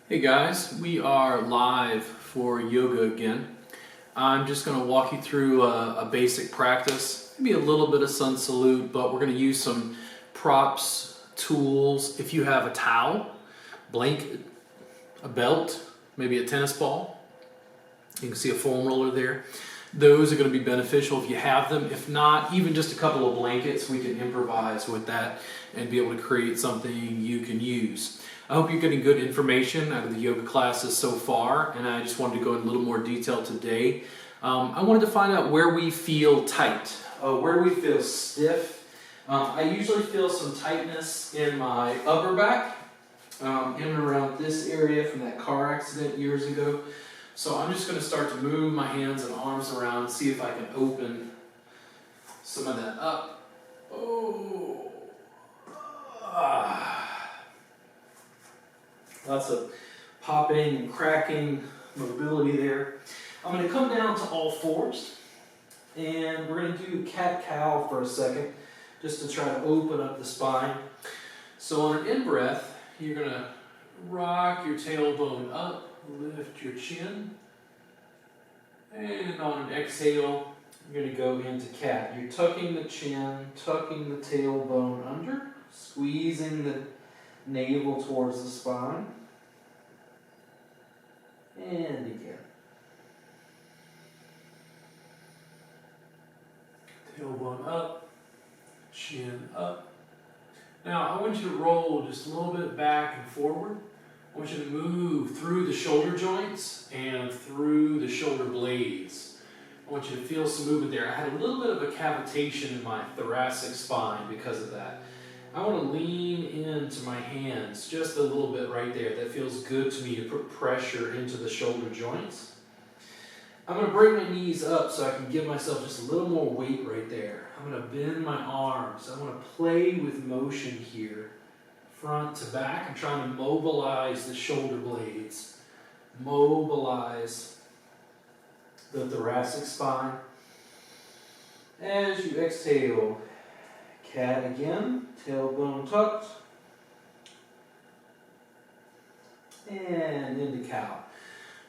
Hey guys, we are live for yoga again. I'm just going to walk you through a basic practice, maybe a little bit of sun salute, but we're going to use some props, tools. If you have a towel, blanket, a belt, maybe a tennis ball, you can see a foam roller there. Those are going to be beneficial if you have them. If not, even just a couple of blankets, we can improvise with that and be able to create something you can use. I hope you're getting good information out of the yoga classes so far, and I just wanted to go in a little more detail today. I wanted to find out where we feel tight, where we feel stiff. I usually feel some tightness in my upper back, in and around this area from that car accident years ago. So I'm just going to start to move my hands and arms around and see if I can open some of that up. Oh. Lots of popping and cracking, mobility there. I'm going to come down to all fours, and we're going to do cat-cow for a second, just to try to open up the spine. So on an in-breath, you're going to rock your tailbone up, lift your chin, and on an exhale, you're going to go into cat. You're tucking the chin, tucking the tailbone under, squeezing the navel towards the spine, and again. Tailbone up, chin up. Now I want you to roll just a little bit back and forward. I want you to move through the shoulder joints and through the shoulder blades. I want you to feel some movement there. I had a little bit of a cavitation in my thoracic spine because of that. I want to lean into my hands just a little bit right there. That feels good to me to put pressure into the shoulder joints. I'm going to bring my knees up so I can give myself just a little more weight right there. I'm going to bend my arms. I want to play with motion here, front to back. I'm trying to mobilize the shoulder blades, mobilize the thoracic spine. As you exhale, cat again, tailbone tucked, and into cow.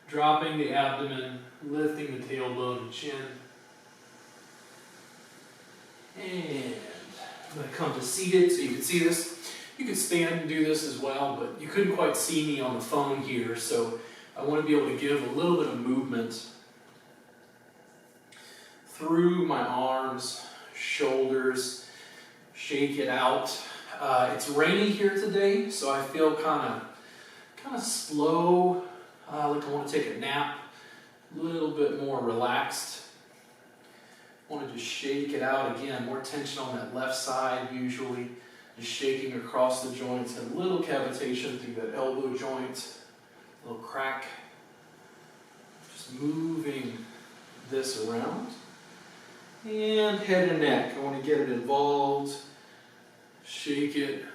Dropping the abdomen, lifting the tailbone and chin. And I'm going to come to seated so you can see this. You can stand and do this as well, but you couldn't quite see me on the phone here, so I want to be able to give a little bit of movement through my arms, shoulders, shake it out. It's rainy here today, so I feel kind of slow, like I want to take a nap, a little bit more relaxed. I want to just shake it out again, more tension on that left side usually, just shaking across the joints, and a little cavitation through that elbow joint, a little crack. Just moving this around. And head and neck, I want to get it involved, shake it,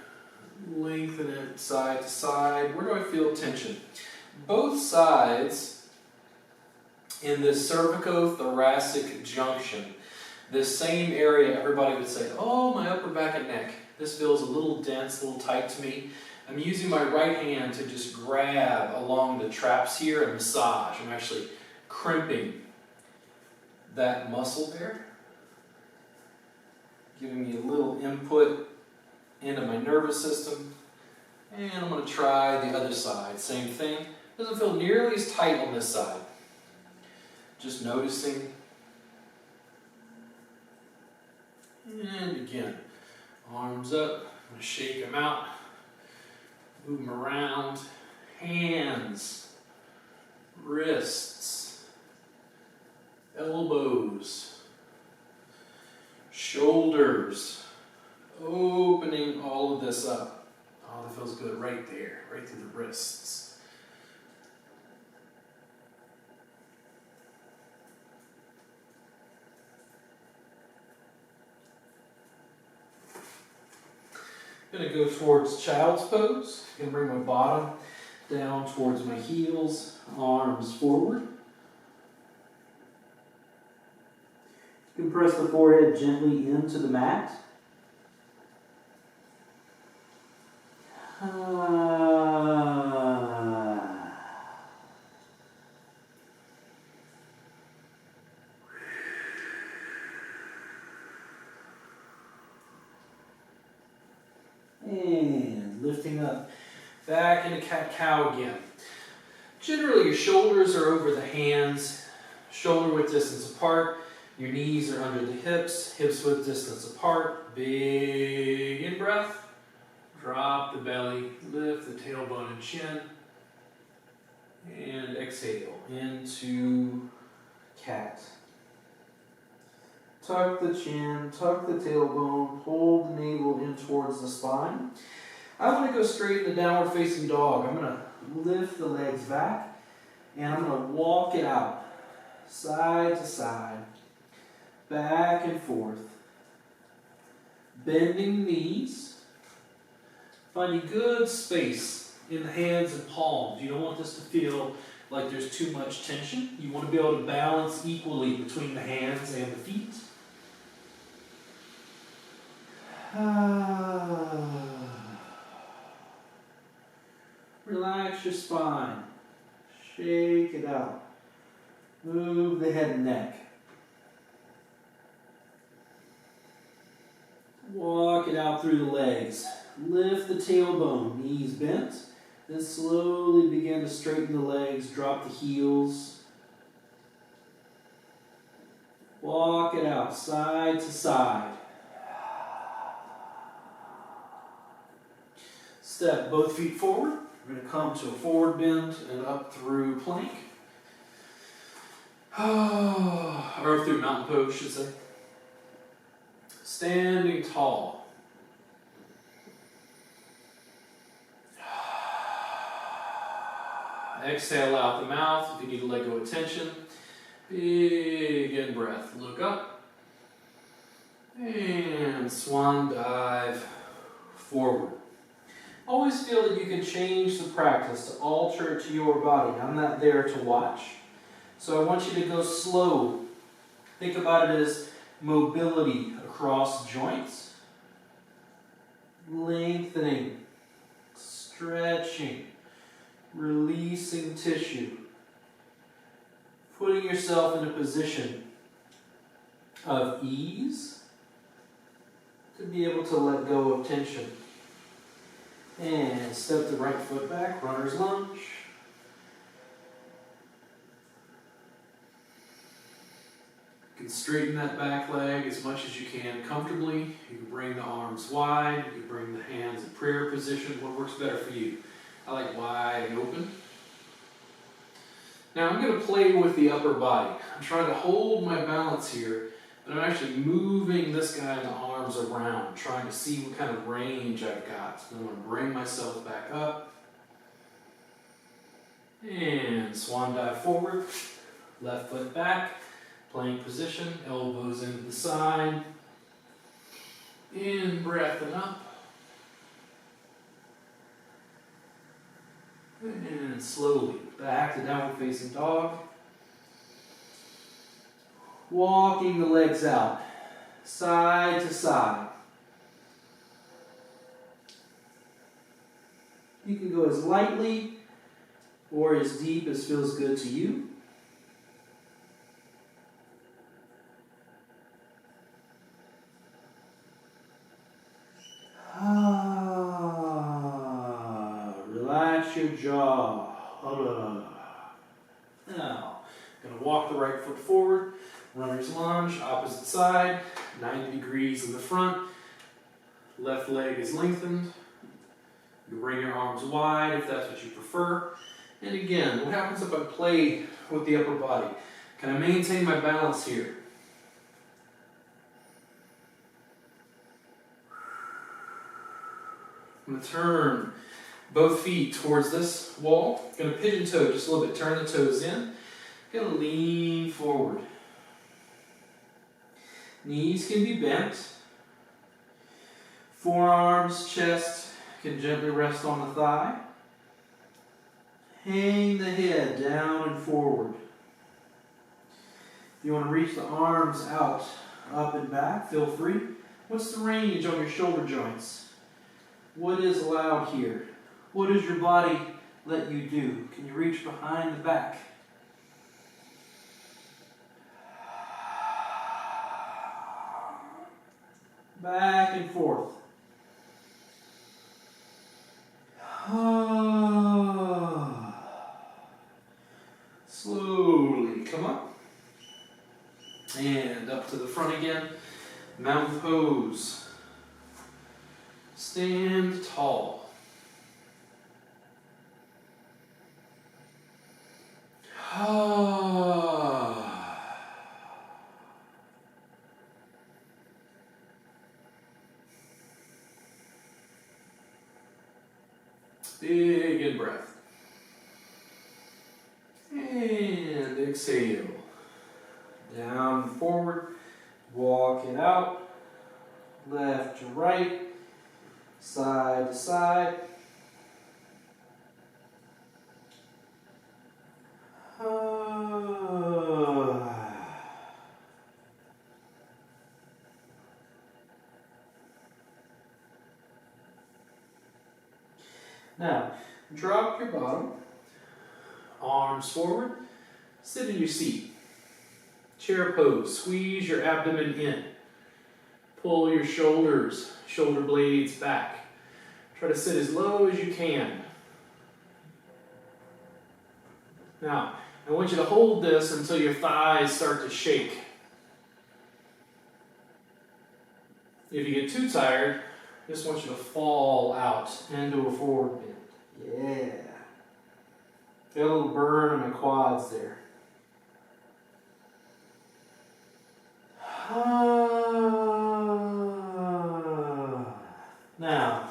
lengthen it side to side. Where do I feel tension? Both sides in this cervicothoracic junction, this same area, everybody would say, oh, my upper back and neck. This feels a little dense, a little tight to me. I'm using my right hand to just grab along the traps here and massage. I'm actually crimping that muscle there, giving me a little input into my nervous system. And I'm going to try the other side. Same thing. Doesn't feel nearly as tight on this side. Just noticing. And again, arms up. I'm going to shake them out. Move them around. Hands, wrists, elbows, shoulders. Opening all of this up. Oh, that feels good right there, right through the wrists. I'm going to go towards child's pose. I'm going to bring my bottom down towards my heels, arms forward. You can press the forehead gently into the mat. lifting up. Back into cat-cow again. Generally, your shoulders are over the hands, shoulder width distance apart. Your knees are under the hips, hips width distance apart. Big in-breath. Drop the belly, lift the tailbone and chin. And exhale into cat. Tuck the chin, tuck the tailbone, hold the navel in towards the spine. I want to go straight into downward facing dog. I'm going to lift the legs back and I'm going to walk it out. Side to side, back and forth. Bending knees. Finding good space in the hands and palms. You don't want this to feel like there's too much tension. You want to be able to balance equally between the hands and the feet. Relax your spine. Shake it out. Move the head and neck. Walk it out through the legs. Lift the tailbone, knees bent. Then slowly begin to straighten the legs, drop the heels. Walk it out, side to side. Step both feet forward. We're going to come to a forward bend and up through plank. Or through mountain pose, should say. Standing tall. Exhale out the mouth if you need to let go of tension. Big in-breath. Look up. And swan dive forward. Always feel that you can change the practice to alter it to your body. I'm not there to watch. So I want you to go slow. Think about it as mobility across joints. Lengthening. Stretching. Releasing tissue. Putting yourself in a position of ease to be able to let go of tension. And step the right foot back, runner's lunge. You can straighten that back leg as much as you can comfortably. You can bring the arms wide. You can bring the hands in prayer position. What works better for you? I like wide and open. Now I'm going to play with the upper body. I'm trying to hold my balance here, but I'm actually moving this guy in the arms around, trying to see what kind of range I've got. I'm going to bring myself back up. And swan dive forward. Left foot back. Plank position. Elbows into the side. In breath and up. And slowly back to downward facing dog. Walking the legs out, side to side. You can go as lightly or as deep as feels good to you. Relax your jaw. Now, going to walk the right foot forward. Runner's lunge, opposite side, 90 degrees in the front. Left leg is lengthened. You bring your arms wide if that's what you prefer. And again, what happens if I play with the upper body? Can I maintain my balance here? I'm going to turn both feet towards this wall. I'm going to pigeon toe just a little bit, turn the toes in. I'm going to lean forward. Knees can be bent. Forearms, chest can gently rest on the thigh. Hang the head down and forward. If you want to reach the arms out, up and back, feel free. What's the range on your shoulder joints? What is allowed here? What does your body let you do? Can you reach behind the back? Back and forth. to the front again. Mountain pose. Stand tall. Big in breath. And exhale. Down and forward. Walk it out. Left to right. Side to side. Now, drop your bottom, arms forward, sit in your seat. Chair pose, squeeze your abdomen in. Pull your shoulders, shoulder blades back. Try to sit as low as you can. Now, I want you to hold this until your thighs start to shake. If you get too tired, I just want you to fall out into a forward bend. Yeah. Got a little burn in my quads there. Now,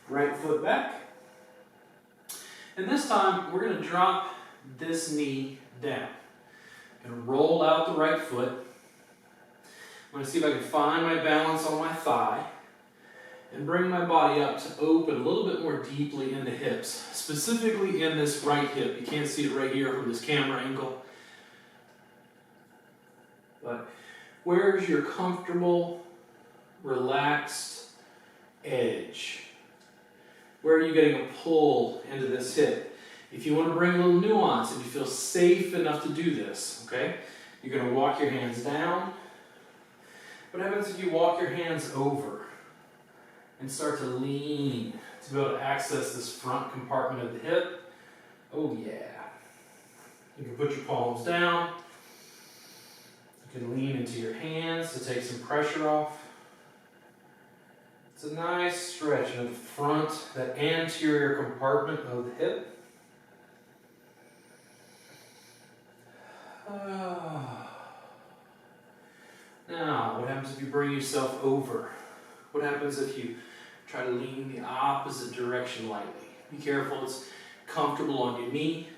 right foot back. And this time, we're going to drop this knee down. I'm going to roll out the right foot. I'm going to see if I can find my balance on my thigh and bring my body up to open a little bit more deeply in the hips, specifically in this right hip. You can't see it right here from this camera angle. But where's your comfortable, relaxed edge? Where are you getting a pull into this hip? If you want to bring a little nuance, if you feel safe enough to do this, okay, you're going to walk your hands down. What happens if you walk your hands over and start to lean to be able to access this front compartment of the hip? Oh yeah. You can put your palms down. You can lean into your hands to take some pressure off. It's a nice stretch in the front, that anterior compartment of the hip. Now, what happens if you bring yourself over? What happens if you try to lean the opposite direction lightly? Be careful, it's comfortable on your knee.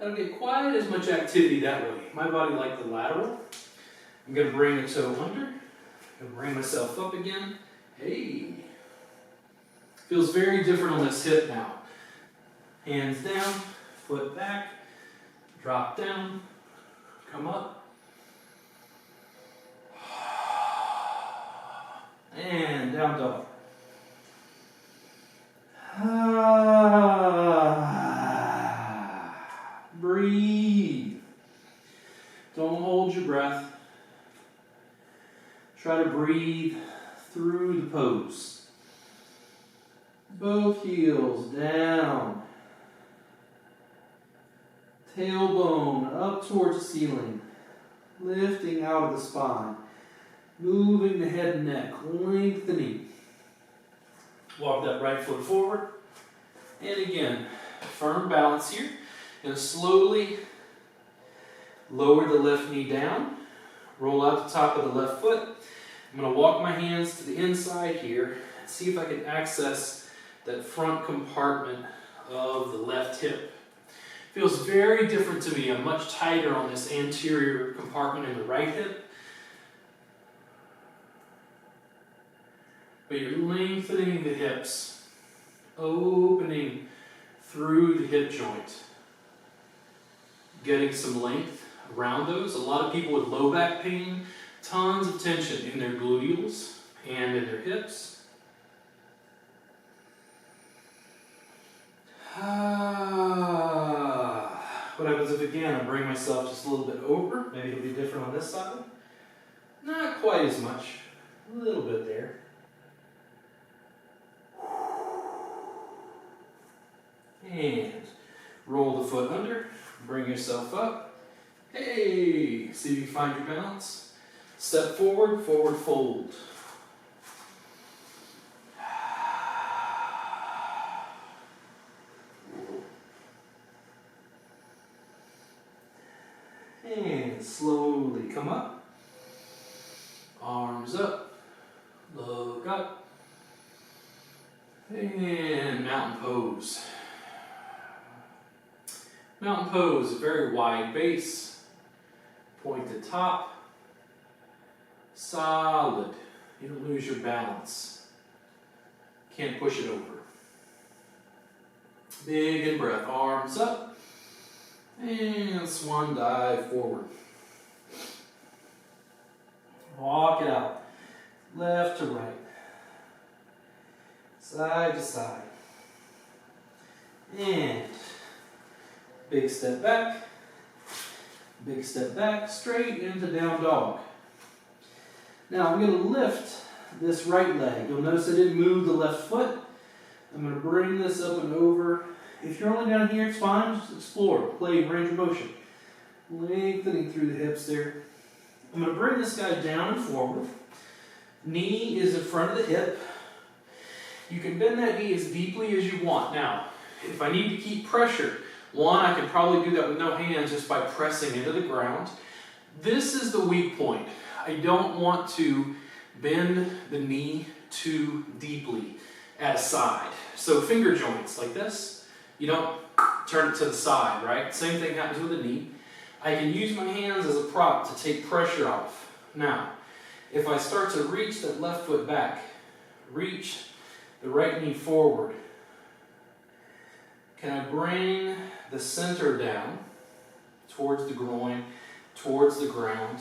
I don't get quite as much activity that way. My body like the lateral. I'm going to bring the toe under. I'm going to bring myself up again. Hey. Feels very different on this hip now. Hands down, foot back, drop down, come up. And down dog. Breathe. Don't hold your breath. Try to breathe through the pose. Both heels down. Tailbone up towards the ceiling. Lifting out of the spine. Moving the head and neck, lengthening. Walk that right foot forward. And again, firm balance here. Going to slowly lower the left knee down. Roll out the top of the left foot. I'm going to walk my hands to the inside here and see if I can access that front compartment of the left hip. Feels very different to me. I'm much tighter on this anterior compartment in the right hip. But you're lengthening the hips, opening through the hip joint. Getting some length around those. A lot of people with low back pain, tons of tension in their gluteals and in their hips. What happens if, again, I bring myself just a little bit over? Maybe it'll be different on this side. Not quite as much. A little bit there. And roll the foot under, bring yourself up, Hey, see if you find your balance. Step forward, forward fold. And slowly come up. Arms up. Look up. And mountain pose. Mountain pose, very wide base. Pointed top. Solid. You don't lose your balance. Can't push it over. Big in breath. Arms up. And swan dive forward. Walk it out. Left to right. Side to side. And big step back. Big step back. Straight into down dog. Now I'm going to lift this right leg. You'll notice I didn't move the left foot. I'm going to bring this up and over. If you're only down here, it's fine. Just explore. Play range of motion. Lengthening through the hips there. I'm going to bring this guy down and forward. Knee is in front of the hip. You can bend that knee as deeply as you want. Now, if I need to keep pressure, one, I can probably do that with no hands just by pressing into the ground. This is the weak point. I don't want to bend the knee too deeply at a side. So finger joints like this, you don't turn it to the side, right? Same thing happens with the knee. I can use my hands as a prop to take pressure off. Now, if I start to reach that left foot back, reach the right knee forward, can I bring the center down towards the groin, towards the ground,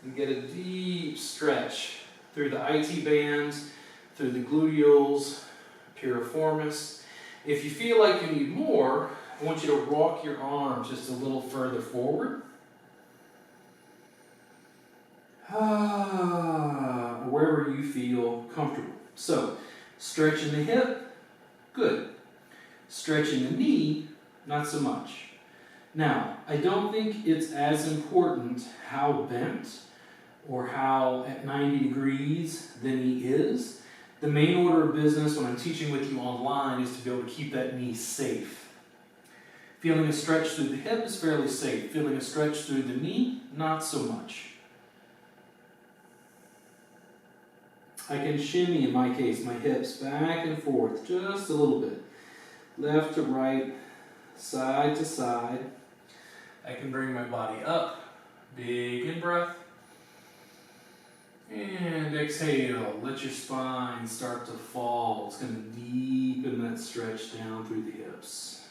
and get a deep stretch through the IT bands, through the gluteals, piriformis. If you feel like you need more, I want you to rock your arms just a little further forward. Wherever you feel comfortable. So, stretching the hip, good. Stretching the knee, not so much. Now, I don't think it's as important how bent or how at 90 degrees the knee is. The main order of business when I'm teaching with you online is to be able to keep that knee safe. Feeling a stretch through the hip is fairly safe. Feeling a stretch through the knee, not so much. I can shimmy, in my case, my hips back and forth just a little bit. Left to right, side to side. I can bring my body up, big in breath. And exhale, let your spine start to fall. It's going to deepen that stretch down through the hips.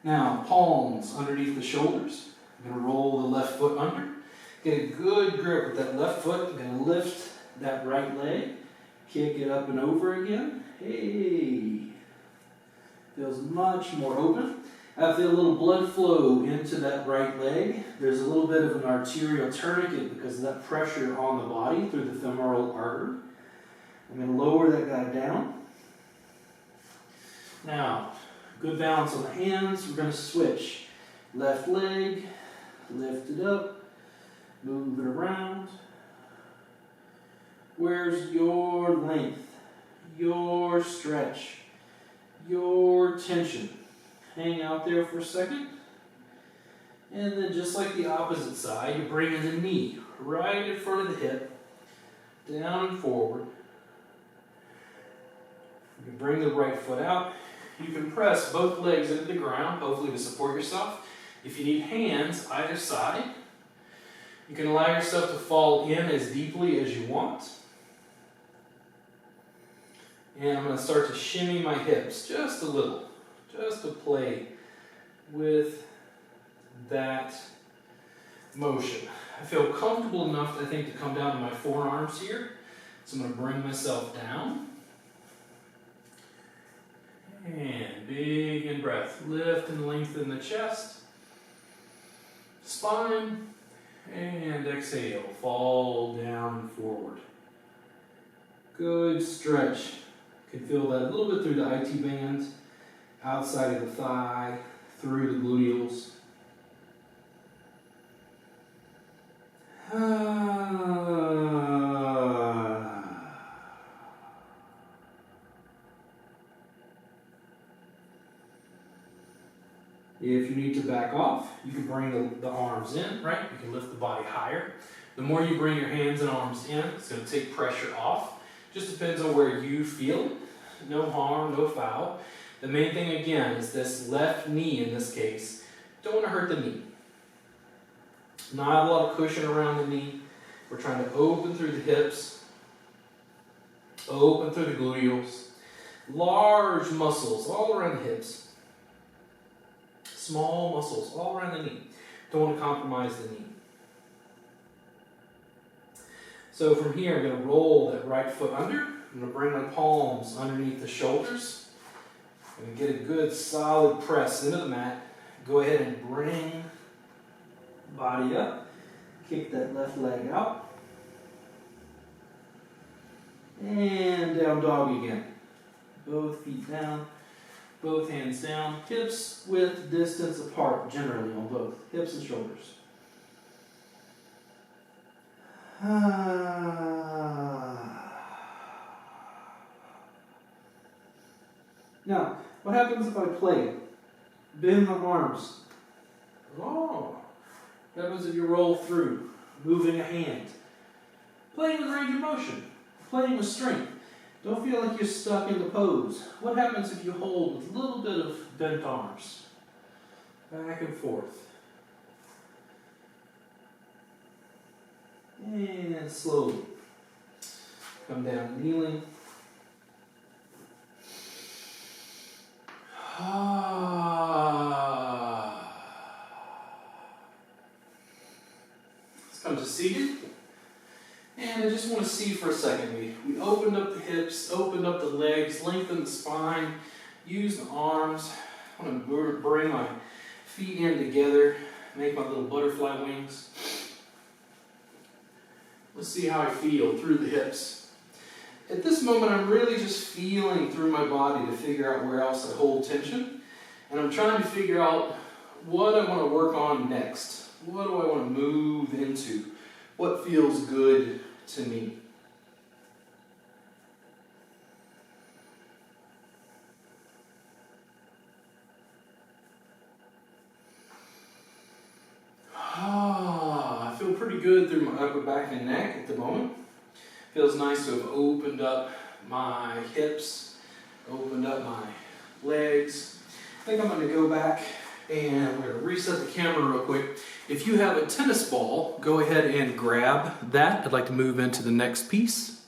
Now, palms underneath the shoulders. I'm going to roll the left foot under. Get a good grip with that left foot. I'm going to lift that right leg. Kick it up and over again. Hey. Feels much more open. I feel a little blood flow into that right leg. There's a little bit of an arterial tourniquet because of that pressure on the body through the femoral artery. I'm going to lower that guy down. Now, good balance on the hands. We're going to switch. Left leg, lift it up. Move it around. Where's your length, your stretch, your tension? Hang out there for a second. And then just like the opposite side, you bring in the knee right in front of the hip, down and forward. You can bring the right foot out. You can press both legs into the ground, hopefully to support yourself. If you need hands either side, you can allow yourself to fall in as deeply as you want. And I'm going to start to shimmy my hips just a little, just to play with that motion. I feel comfortable enough, I think, to come down to my forearms here. So I'm going to bring myself down. And big in breath. Lift and lengthen the chest. Spine. And exhale, fall down and forward. Good stretch. You can feel that a little bit through the IT band, outside of the thigh, through the gluteals. If you need to back off, you can bring the arms in, right? You can lift the body higher. The more you bring your hands and arms in, it's going to take pressure off. Just depends on where you feel it. No harm, no foul. The main thing again is this left knee in this case. Don't want to hurt the knee. Not a lot of cushion around the knee. We're trying to open through the hips, open through the gluteals. Large muscles all around the hips. Small muscles all around the knee. Don't want to compromise the knee. So from here, I'm going to roll that right foot under. I'm going to bring my palms underneath the shoulders. I'm going to get a good solid press into the mat. Go ahead and bring the body up. Kick that left leg out. And down dog again. Both feet down. Both hands down, hips width distance apart generally on both, hips and shoulders. Now, what happens if I play? Bend my arms. Oh, what happens if you roll through, moving a hand? Playing with range of motion, playing with strength. Don't feel like you're stuck in the pose. What happens if you hold with a little bit of bent arms? Back and forth. And slowly. Come down kneeling. Let's come to seated. And I just want to see for a second. We opened up the hips, opened up the legs, lengthened the spine, used the arms. I want to bring my feet in together, make my little butterfly wings. Let's see how I feel through the hips. At this moment, I'm really just feeling through my body to figure out where else I hold tension. And I'm trying to figure out what I want to work on next. What do I want to move into? What feels good to me? I feel pretty good through my upper back and neck at the moment. Feels nice to have opened up my hips, opened up my legs. I think I'm going to go back and we're going to reset the camera real quick. If you have a tennis ball, go ahead and grab that. I'd like to move into the next piece.